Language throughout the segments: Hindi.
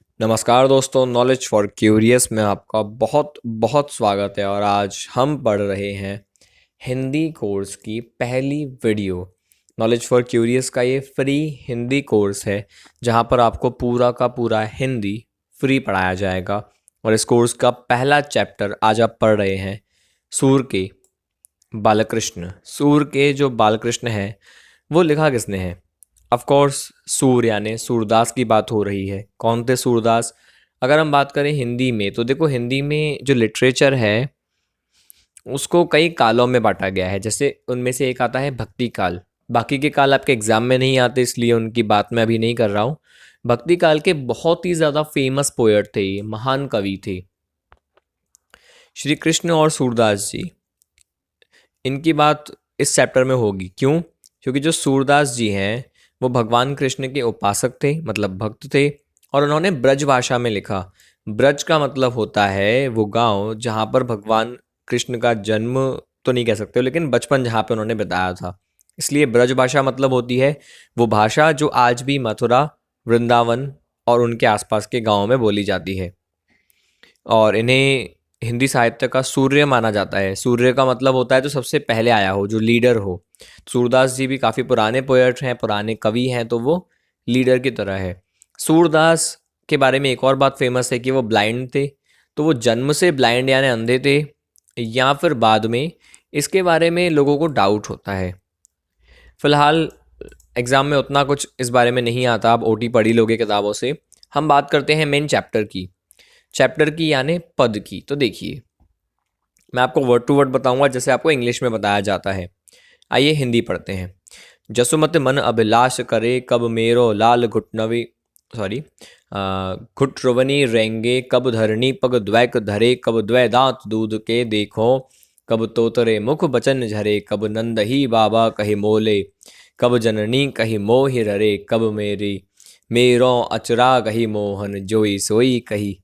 नमस्कार दोस्तों, नॉलेज फॉर क्यूरियस में आपका बहुत बहुत स्वागत है। और आज हम पढ़ रहे हैं हिंदी कोर्स की पहली वीडियो। नॉलेज फॉर क्यूरियस का ये फ्री हिंदी कोर्स है जहाँ पर आपको पूरा का पूरा हिंदी फ्री पढ़ाया जाएगा। और इस कोर्स का पहला चैप्टर आज आप पढ़ रहे हैं सूर के बालकृष्ण। सूर के जो बालकृष्ण हैं वो लिखा किसने है? ऑफ कोर्स सूर यानी सूरदास की बात हो रही है। कौन थे सूरदास? अगर हम बात करें हिंदी में तो देखो, हिंदी में जो लिटरेचर है उसको कई कालों में बांटा गया है। जैसे उनमें से एक आता है भक्ति काल। बाकी के काल आपके एग्जाम में नहीं आते, इसलिए उनकी बात मैं अभी नहीं कर रहा हूँ। भक्ति काल के बहुत ही ज़्यादा फेमस पोएट थे, ये महान कवि थे श्री कृष्ण और सूरदास जी। इनकी बात इस चैप्टर में होगी। क्यों? क्योंकि जो सूरदास जी हैं वो भगवान कृष्ण के उपासक थे, मतलब भक्त थे। और उन्होंने ब्रज भाषा में लिखा। ब्रज का मतलब होता है वो गांव जहाँ पर भगवान कृष्ण का जन्म तो नहीं कह सकते, लेकिन बचपन जहाँ पे उन्होंने बिताया था। इसलिए ब्रज भाषा मतलब होती है वो भाषा जो आज भी मथुरा, वृंदावन और उनके आसपास के गाँव में बोली जाती है। और इन्हें हिंदी साहित्य का सूर्य माना जाता है। सूर्य का मतलब होता है जो सबसे पहले आया हो, जो लीडर हो। सूरदास जी भी काफ़ी पुराने पोएट हैं, पुराने कवि हैं, तो वो लीडर की तरह है। सूरदास के बारे में एक और बात फेमस है कि वो ब्लाइंड थे। तो वो जन्म से ब्लाइंड यानी अंधे थे या फिर बाद में, इसके बारे में लोगों को डाउट होता है। फिलहाल एग्ज़ाम में उतना कुछ इस बारे में नहीं आता, आप ओटी पढ़ी लोगे किताबों से। हम बात करते हैं मेन चैप्टर की यानी पद की। तो देखिए, मैं आपको वर्ड टू वर्ड बताऊंगा जैसे आपको इंग्लिश में बताया जाता है। आइए हिंदी पढ़ते हैं। जसुमत मन अभिलाष करे, कब मेरो लाल घुटनवी सॉरी घुटरवनी रेंगे, कब धरणी पग द्वैक धरे, कब द्वै दांत दूध के देखो, कब तोतरे मुख बचन झरे, कब नंद ही बाबा कहि मोले, कब जननी कहि मोहि ररे, कब मेरी मेरो अचरा कही मोहन, जोई सोई कही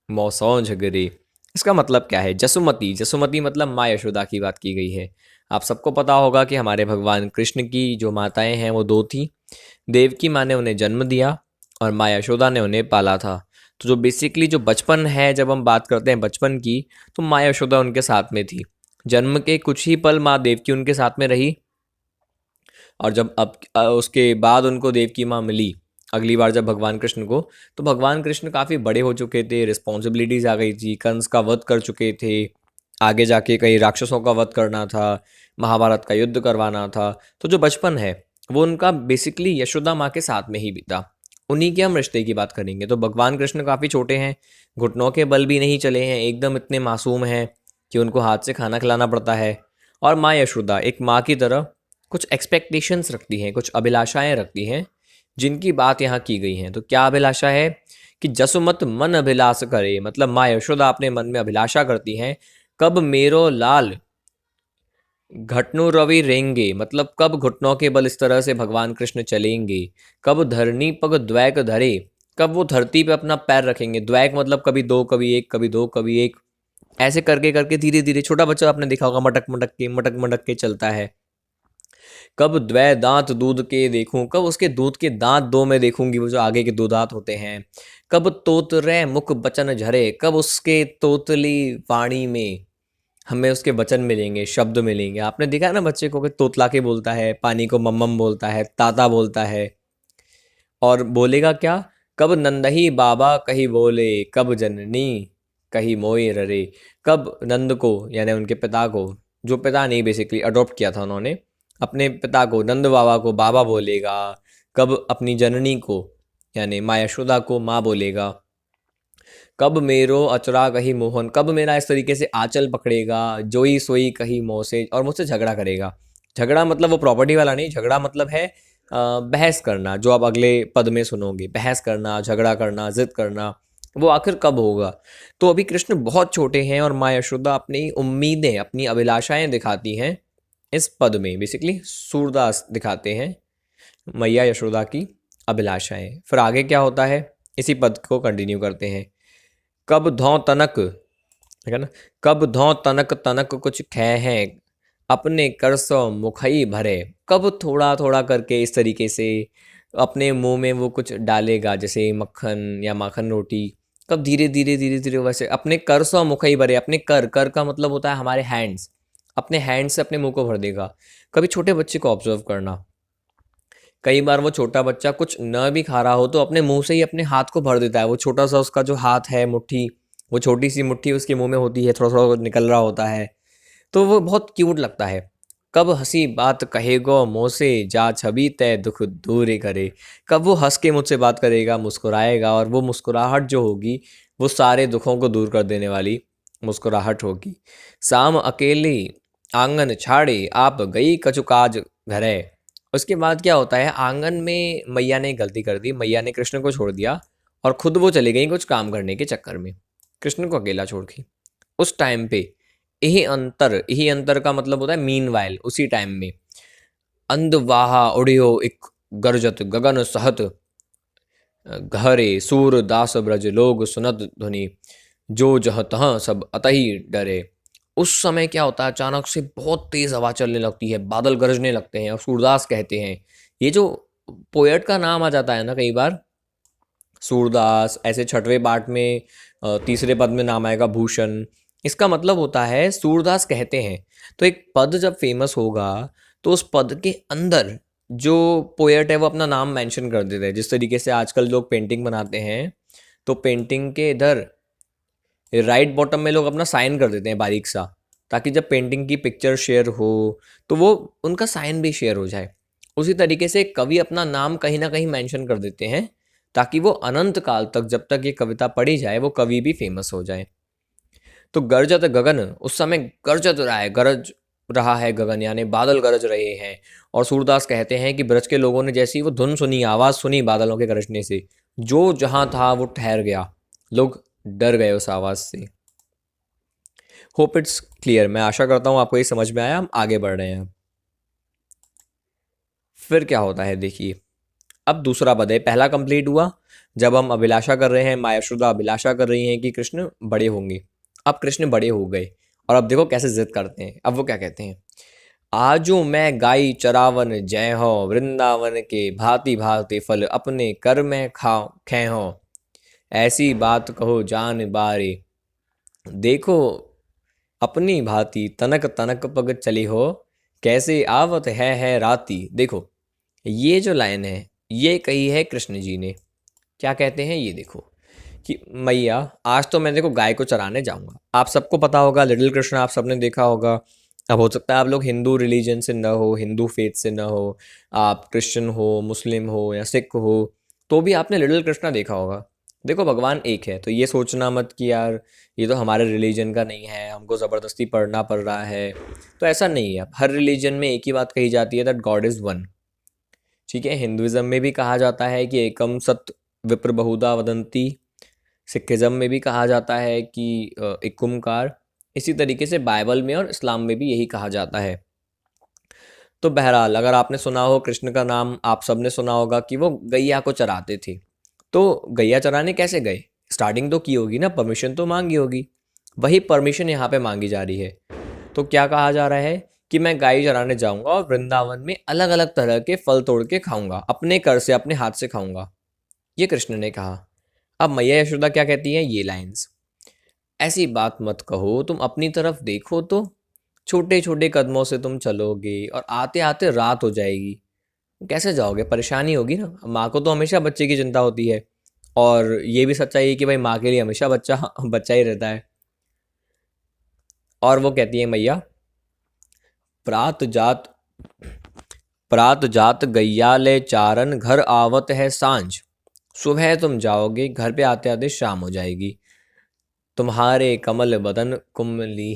मौसौं झगरे। इसका मतलब क्या है? जसुमती, जसुमती मतलब माँ यशोदा की बात की गई है। आप सबको पता होगा कि हमारे भगवान कृष्ण की जो माताएं हैं वो दो थी। देवकी माँ ने उन्हें जन्म दिया और माँ यशोदा ने उन्हें पाला था। तो जो बेसिकली जो बचपन है, जब हम बात करते हैं बचपन की, तो माँ यशोदा उनके साथ में थी। जन्म के कुछ ही पल माँ देवकी उनके साथ में रही। और जब अब उसके बाद उनको देवकी माँ मिली अगली बार जब भगवान कृष्ण को, तो भगवान कृष्ण काफ़ी बड़े हो चुके थे, रिस्पॉन्सिबिलिटीज़ आ गई थी, कंस का वध कर चुके थे, आगे जाके कई राक्षसों का वध करना था, महाभारत का युद्ध करवाना था। तो जो बचपन है वो उनका बेसिकली यशोदा माँ के साथ में ही बीता। उन्हीं के हम रिश्ते की बात करेंगे। तो भगवान कृष्ण काफ़ी छोटे हैं, घुटनों के बल भी नहीं चले हैं, एकदम इतने मासूम हैं कि उनको हाथ से खाना खिलाना पड़ता है। और माँ यशोदा एक माँ की तरह कुछ एक्सपेक्टेशंस रखती हैं, कुछ अभिलाषाएं रखती हैं, जिनकी बात यहाँ की गई हैं। तो क्या अभिलाषा है कि जसुमत मन अभिलाष करे, मतलब माँ यशोदा अपने मन में अभिलाषा करती हैं, कब मेरो लाल घटनु रवि रेंगे, मतलब कब घुटनों के बल इस तरह से भगवान कृष्ण चलेंगे, कब धरनी पग द्वैक धरे, कब वो धरती पे अपना पैर रखेंगे। द्वैक मतलब कभी दो कभी एक, कभी दो कभी एक, ऐसे करके करके धीरे धीरे, छोटा बच्चा आपने देखा होगा मटक मटक के चलता है। कब द्वै दांत दूध के देखूं, कब उसके दूध के दांत दो में देखूंगी, वो जो आगे के दो दांत होते हैं। कब तोतरे मुख बचन झरे, कब उसके तोतली वाणी में हमें उसके वचन मिलेंगे, शब्द मिलेंगे। आपने देखा है ना बच्चे को कि तोतला के बोलता है, पानी को मम्मम बोलता है, ताता बोलता है। और बोलेगा क्या? कब नंदही बाबा कही बोले, कब जननी कही मोई ररे। कब नंद को यानी उनके पिता को, जो पिता नहीं बेसिकली अडॉप्ट किया था उन्होंने, अपने पिता को नंद बाबा को बाबा बोलेगा। कब अपनी जननी को यानी माँ यशोदा को माँ बोलेगा। कब मेरो अचरा कही मोहन, कब मेरा इस तरीके से आंचल पकड़ेगा, जोई सोई कही मोह से, और मुझसे झगड़ा करेगा। झगड़ा मतलब वो प्रॉपर्टी वाला नहीं, झगड़ा मतलब है बहस करना, जो आप अगले पद में सुनोगे। बहस करना, झगड़ा करना, जिद करना, वो आखिर कब होगा? तो अभी कृष्ण बहुत छोटे हैं और माँ यशोदा अपनी उम्मीदें, अपनी अभिलाषाएं दिखाती हैं इस पद में। बेसिकली सूरदास दिखाते हैं मैया यशोदा की अभिलाषाएं। फिर आगे क्या होता है, इसी पद को कंटिन्यू करते हैं। कब धौ तनक, ठीक है ना, कब धौ तनक तनक कुछ खे हैं, अपने कर सो मुखई भरे। कब थोड़ा थोड़ा करके इस तरीके से अपने मुंह में वो कुछ डालेगा जैसे मक्खन या माखन रोटी, कब धीरे धीरे धीरे धीरे वैसे अपने कर सौ मुख ही भरे, अपने कर कर का मतलब होता है हमारे हैंड्स, अपने हैंड से अपने मुंह को भर देगा। कभी छोटे बच्चे को ऑब्जर्व करना, कई बार वो छोटा बच्चा कुछ न भी खा रहा हो तो अपने मुंह से ही अपने हाथ को भर देता है। वो छोटा सा उसका जो हाथ है मुट्ठी, वो छोटी सी मुट्ठी उसके मुंह में होती है, थोड़ा थोड़ा निकल रहा होता है, तो वो बहुत क्यूट लगता है। कब हंसी बात कहेगो मुँह से, जा छवि तय दुख दूर करे। कब वो हंस के मुझसे बात करेगा, मुस्कुराएगा, और वो मुस्कुराहट जो होगी वो सारे दुखों को दूर कर देने वाली मुस्कुराहट होगी। शाम अकेली आंगन छाड़े, आप गई कछु काज घरे। उसके बाद क्या होता है, आंगन में मैया ने गलती कर दी, मैया ने कृष्ण को छोड़ दिया और खुद वो चली गई कुछ काम करने के चक्कर में, कृष्ण को अकेला छोड़ के। उस टाइम पे यही अंतर का मतलब होता है मीन वाइल, उसी टाइम में अंध वाहा उड़ियो एक गरजत गगन सहत, घरे सूर दास ब्रज लोग सुनत ध्वनि, जो जह तह सब अतही डरे। उस समय क्या होता है, अचानक से बहुत तेज हवा चलने लगती है, बादल गरजने लगते हैं और सूरदास कहते हैं। ये जो पोएट का नाम आ जाता है ना कई बार, सूरदास, ऐसे छठवें पाठ में तीसरे पद में नाम आएगा भूषण, इसका मतलब होता है सूरदास कहते हैं। तो एक पद जब फेमस होगा तो उस पद के अंदर जो पोएट है वो अपना नाम मेंशन कर देते हैं। जिस तरीके से आजकल लोग पेंटिंग बनाते हैं तो पेंटिंग के इधर राइट बॉटम में लोग अपना साइन कर देते हैं बारीक सा, ताकि जब पेंटिंग की पिक्चर शेयर हो तो वो उनका साइन भी शेयर हो जाए। उसी तरीके से कवि अपना नाम कहीं ना कहीं मेंशन कर देते हैं ताकि वो अनंत काल तक, जब तक ये कविता पढ़ी जाए, वो कवि भी फेमस हो जाए। तो गरजत गगन, उस समय गरजत रहा है, गरज रहा है गगन, यानी बादल गरज रहे हैं। और सूरदास कहते हैं कि ब्रज के लोगों ने जैसी वो धुन सुनी, आवाज़ सुनी बादलों के गरजने से, जो जहाँ था वो ठहर गया, लोग डर गए उस आवाज़ से। होप इट्स क्लियर, मैं आशा करता हूँ आपको ये समझ में आया। हम आगे बढ़ रहे हैं। फिर क्या होता है देखिए, अब दूसरा पद है, पहला कंप्लीट हुआ जब हम अभिलाषा कर रहे हैं, माँ यशोदा अभिलाषा कर रही हैं कि कृष्ण बड़े होंगे। अब कृष्ण बड़े हो गए और अब देखो कैसे जिद करते हैं। अब वो क्या कहते हैं, आजू मैं गाई चरावन जय हो, वृंदावन के भांति भांति फल अपने कर में खाओ खे हो। ऐसी बात कहो जान बारे, देखो अपनी भांति तनक तनक पग चली हो, कैसे आवत है राती। देखो ये जो लाइन है ये कही है कृष्ण जी ने। क्या कहते हैं ये देखो कि मैया आज तो मैं देखो गाय को चराने जाऊंगा। आप सबको पता होगा लिटिल कृष्ण, आप सबने देखा होगा। अब हो सकता है आप लोग हिंदू रिलीजन से न हो, हिंदू फेथ से न हो, आप क्रिश्चियन हो, मुस्लिम हो या सिख हो, तो भी आपने लिटिल कृष्णा देखा होगा। देखो भगवान एक है, तो ये सोचना मत कि यार ये तो हमारे रिलीजन का नहीं है, हमको ज़बरदस्ती पढ़ना पड़ रहा है। तो ऐसा नहीं है, हर रिलीजन में एक ही बात कही जाती है, दैट गॉड इज़ वन। ठीक है, हिंदुज़म में भी कहा जाता है कि एकम सत विप्र बहुधा वदंती, सिखिज़म में भी कहा जाता है कि एक ओंकार। इसी तरीके से बाइबल में और इस्लाम में भी यही कहा जाता है। तो बहरहाल अगर आपने सुना हो कृष्ण का नाम, आप सब ने सुना होगा कि वो गैया को चराते थे। तो गैया चराने कैसे गए, स्टार्टिंग तो की होगी ना, परमिशन तो मांगी होगी। वही परमिशन यहाँ पे मांगी जा रही है। तो क्या कहा जा रहा है कि मैं गाय चराने जाऊंगा और वृंदावन में अलग अलग तरह के फल तोड़ के खाऊंगा, अपने कर से अपने हाथ से खाऊंगा, ये कृष्ण ने कहा। अब मैया यशोदा क्या कहती हैं, ये लाइंस, ऐसी बात मत कहो, तुम अपनी तरफ देखो तो, छोटे छोटे कदमों से तुम चलोगे और आते आते रात हो जाएगी। कैसे जाओगे, परेशानी होगी ना। माँ को तो हमेशा बच्चे की चिंता होती है, और ये भी सच्चाई है कि भाई माँ के लिए हमेशा बच्चा बच्चा ही रहता है। और वो कहती है मैया, प्रात जात प्रात जात गैया ले चारन, घर आवत है सांझ। सुबह तुम जाओगे, घर पे आते आते शाम हो जाएगी। तुम्हारे कमल बदन कुम्हली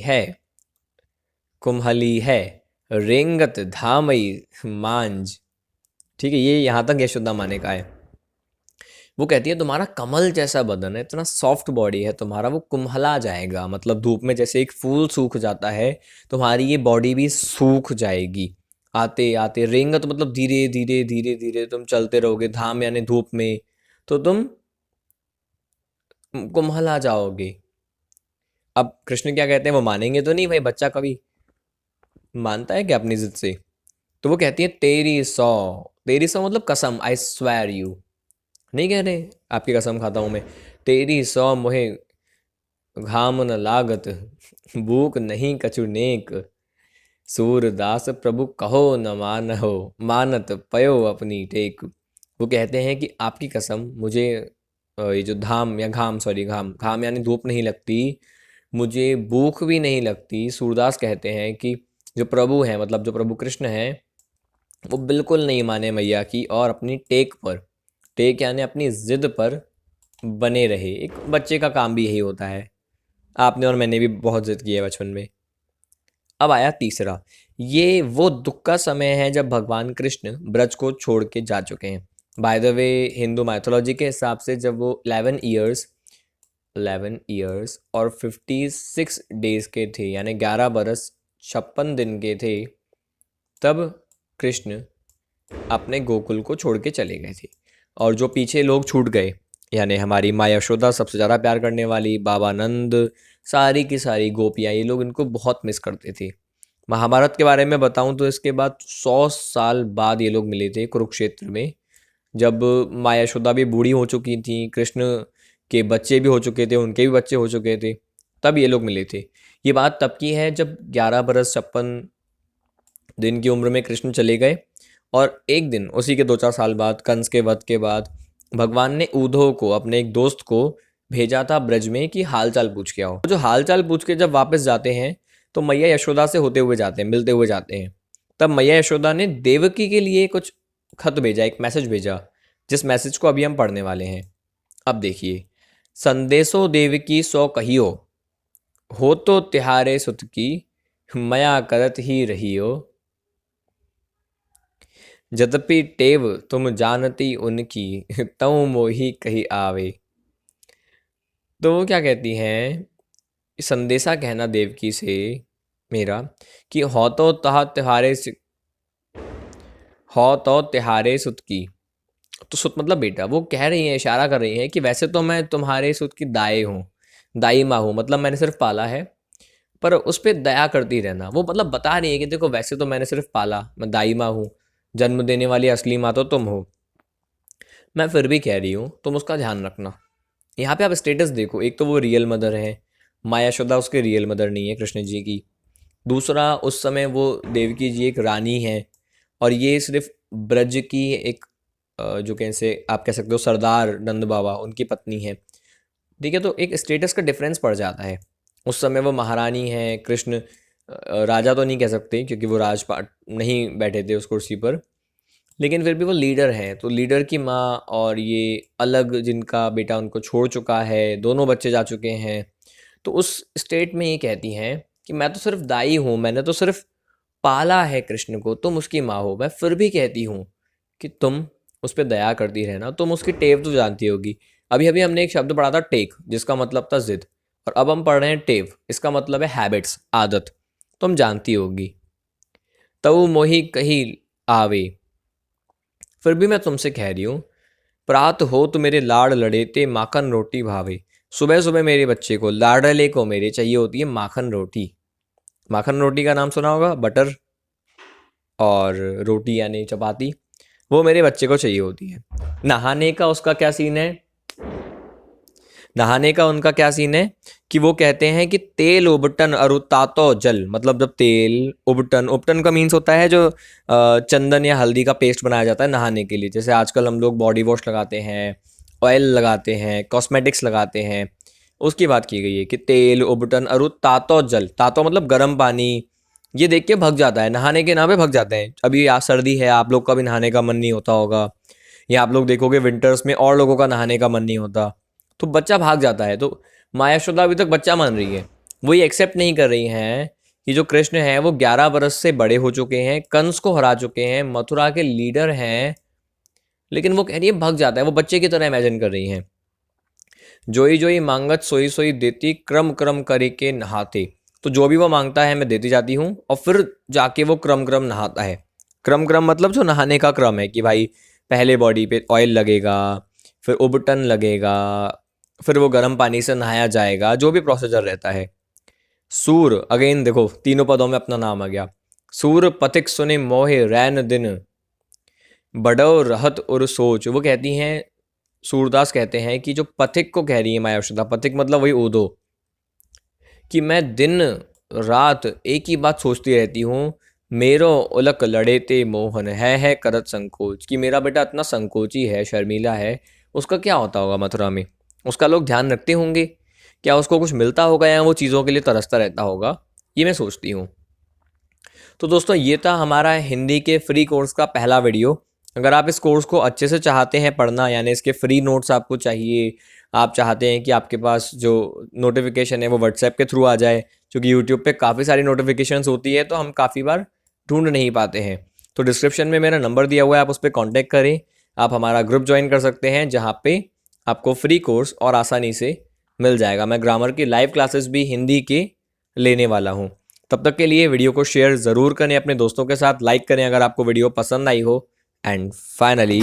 है, रेंगत धामई मांझ। ठीक है, ये यहाँ तक यशोदा माने का है। वो कहती है तुम्हारा कमल जैसा बदन है, इतना सॉफ्ट बॉडी है तुम्हारा, वो कुम्हला जाएगा, मतलब धूप में जैसे एक फूल सूख जाता है, तुम्हारी ये बॉडी भी सूख जाएगी आते आते। रेंगत मतलब धीरे धीरे धीरे धीरे तुम चलते रहोगे, धाम यानी धूप में, तो तुम कुम्हला जाओगे। अब कृष्ण क्या कहते हैं, वो मानेंगे तो नहीं, भाई बच्चा कभी मानता है क्या अपनी जिद से। तो वो कहती है तेरी सौ, तेरी सौ मतलब कसम, आई स्वेर यू, नहीं कह रहे आपकी कसम खाता हूँ मैं। तेरी सौ मोहे घाम न लागत, भूख नहीं कछु नेक, सूरदास प्रभु कहो न मानहो, मानत पयो अपनी टेक। वो कहते हैं कि आपकी कसम मुझे ये जो धाम या घाम, सॉरी घाम, घाम यानी धूप नहीं लगती, मुझे भूख भी नहीं लगती। सूरदास कहते हैं कि जो प्रभु हैं, मतलब जो प्रभु कृष्ण हैं, वो बिल्कुल नहीं माने मैया की और अपनी टेक पर, टेक यानी अपनी जिद पर बने रहे। एक बच्चे का काम भी यही होता है। आपने और मैंने भी बहुत जिद की है बचपन में। अब आया तीसरा, ये वो दुख का समय है जब भगवान कृष्ण ब्रज को छोड़ के जा चुके हैं। By the way, Hindu mythology के हिसाब से जब वो 11 ईयर्स और 56 डेज के थे, यानी 11 बरस 56 दिन के थे, तब कृष्ण अपने गोकुल को छोड़ के चले गए थे। और जो पीछे लोग छूट गए, यानी हमारी माँ यशोदा, सबसे ज़्यादा प्यार करने वाली, बाबा नंद, सारी की सारी गोपियाँ, ये लोग इनको बहुत मिस करते थे। महाभारत के बारे में बताऊं तो इसके बाद 100 साल बाद ये लोग मिले थे कुरुक्षेत्र में, जब माँ यशोदा भी बूढ़ी हो चुकी थी, कृष्ण के बच्चे भी हो चुके थे, उनके भी बच्चे हो चुके थे, तब ये लोग मिले थे। ये बात तब की है जब 11 बरस 56 दिन की उम्र में कृष्ण चले गए। और एक दिन उसी के 2-4 साल बाद, कंस के वध के बाद, भगवान ने उद्धव को, अपने एक दोस्त को भेजा था ब्रज में कि हाल चाल पूछ के आओ। जो हाल चाल पूछ के जब वापस जाते हैं तो मैया यशोदा से होते हुए जाते हैं, मिलते हुए जाते हैं। तब मैया यशोदा ने देवकी के लिए कुछ खत भेजा, एक मैसेज भेजा, जिस मैसेज को अभी हम पढ़ने वाले हैं। अब देखिए, संदेशो देवकी सो कहियो, हो तो तिहारे सुत की, मया करत ही रहियो, यद्यपि टेव तुम जानती उनकी, तऊ मोही कही आवे। तो वो क्या कहती हैं, संदेशा कहना देवकी से मेरा कि हो तो तिहारे सुत की। तो सुत मतलब बेटा। वो कह रही हैं, इशारा कर रही हैं कि वैसे तो मैं तुम्हारे सुत की दाई हूँ, दाई माँ हूँ, मतलब मैंने सिर्फ पाला है, पर उस पर दया करती रहना। वो मतलब बता रही है कि देखो, वैसे तो मैंने सिर्फ पाला, मैं दाई माँ हूँ, जन्म देने वाली असली माँ तो तुम हो, मैं फिर भी कह रही हूँ तुम उसका ध्यान रखना। यहाँ पे आप स्टेटस देखो, एक तो वो रियल मदर है, माया यशोदा उसके रियल मदर नहीं है कृष्ण जी की। दूसरा, उस समय वो देवकी जी एक रानी है, और ये सिर्फ ब्रज की एक जो कैसे आप कह सकते हो सरदार नंद बाबा, उनकी पत्नी है। ठीक है, तो एक स्टेटस का डिफरेंस पड़ जाता है। उस समय वो महारानी है, कृष्ण राजा तो नहीं कह सकते क्योंकि वो राजपाट नहीं बैठे थे उस कुर्सी पर, लेकिन फिर भी वो लीडर हैं। तो लीडर की माँ और ये अलग, जिनका बेटा उनको छोड़ चुका है, दोनों बच्चे जा चुके हैं, तो उस स्टेट में ये कहती हैं कि मैं तो सिर्फ दाई हूँ, मैंने तो सिर्फ पाला है कृष्ण को, तुम उसकी माँ हो। मैं फिर भी कहती हूँ कि तुम उस पर दया करती रहना, तुम उसकी टेव तो जानती होगी। अभी अभी हमने एक शब्द पढ़ा था टेक, जिसका मतलब था जिद, और अब हम पढ़ रहे हैं टेव, इसका मतलब है हैबिट्स, आदत, तुम जानती होगी। तऊ मोही कही आवे, फिर भी मैं तुमसे कह रही हूँ, प्रात हो तो मेरे लाड़ लड़ेते माखन रोटी भावे। सुबह सुबह मेरे बच्चे को, लाडले को मेरे चाहिए होती है माखन रोटी। माखन रोटी का नाम सुना होगा, बटर और रोटी यानी चपाती, वो मेरे बच्चे को चाहिए होती है। नहाने का उसका क्या सीन है, नहाने का उनका क्या सीन है कि वो कहते हैं कि तेल उबटन अरुतातो जल, मतलब जब तेल उबटन, उबटन का मीन्स होता है जो चंदन या हल्दी का पेस्ट बनाया जाता है नहाने के लिए। जैसे आजकल हम लोग बॉडी वॉश लगाते हैं, ऑयल लगाते हैं, कॉस्मेटिक्स लगाते हैं, उसकी बात की गई है कि तेल उबटन अरुतातो जल। तातो मतलब गर्म पानी। ये देख के भग जाता है, नहाने के नाम पे भग जाते हैं। अभी सर्दी है, आप लोग का भी नहाने का मन नहीं होता होगा, या आप लोग देखोगे विंटर्स में और लोगों का नहाने का मन नहीं होता, तो बच्चा भाग जाता है। तो माया यशोदा अभी तक बच्चा मान रही है, वो ये एक्सेप्ट नहीं कर रही हैं कि जो कृष्ण हैं वो 11 बरस से बड़े हो चुके हैं, कंस को हरा चुके हैं, मथुरा के लीडर हैं, लेकिन वो कह रही है भग जाता है। वो बच्चे की तरह इमेजिन कर रही हैं। जोई जोई मांगत सोई सोई देती, क्रम क्रम करे के नहाते। तो जो भी वो मांगता है मैं देती जाती हूँ, और फिर जाके वो क्रम क्रम नहाता है। क्रम क्रम मतलब जो नहाने का क्रम है कि भाई पहले बॉडी पे ऑयल लगेगा, फिर उबटन लगेगा, फिर वो गर्म पानी से नहाया जाएगा, जो भी प्रोसीजर रहता है। सूर, अगेन देखो तीनों पदों में अपना नाम आ गया। सूर पथिक सुने मोहे रैन दिन, बड़ो रहत और सोच। वो कहती हैं, सूरदास कहते हैं कि जो पथिक को कह रही है माया यशोदा, पथिक मतलब वही ओदो, कि मैं दिन रात एक ही बात सोचती रहती हूँ, मेरो उलक लड़े ते मोहन है करत संकोच, कि मेरा बेटा इतना संकोची है, शर्मीला है, उसका क्या होता होगा मथुरा में, उसका लोग ध्यान रखते होंगे क्या, उसको कुछ मिलता होगा या वो चीज़ों के लिए तरसता रहता होगा, ये मैं सोचती हूँ। तो दोस्तों ये था हमारा हिंदी के फ्री कोर्स का पहला वीडियो। अगर आप इस कोर्स को अच्छे से चाहते हैं पढ़ना, यानी इसके फ्री नोट्स आपको चाहिए, आप चाहते हैं कि आपके पास जो नोटिफिकेशन है वो व्हाट्सएप के थ्रू आ जाए, क्योंकि यूट्यूब पे काफ़ी सारी नोटिफिकेशंस होती है तो हम काफ़ी बार ढूंढ नहीं पाते हैं, तो डिस्क्रिप्शन में मेरा नंबर दिया हुआ है, आप उस पर कॉन्टैक्ट करें। आप हमारा ग्रुप ज्वाइन कर सकते हैं जहाँ पे आपको फ्री कोर्स और आसानी से मिल जाएगा। मैं ग्रामर की लाइव क्लासेस भी हिंदी के लेने वाला हूँ। तब तक के लिए वीडियो को शेयर ज़रूर करें अपने दोस्तों के साथ, लाइक करें अगर आपको वीडियो पसंद आई हो, एंड फाइनली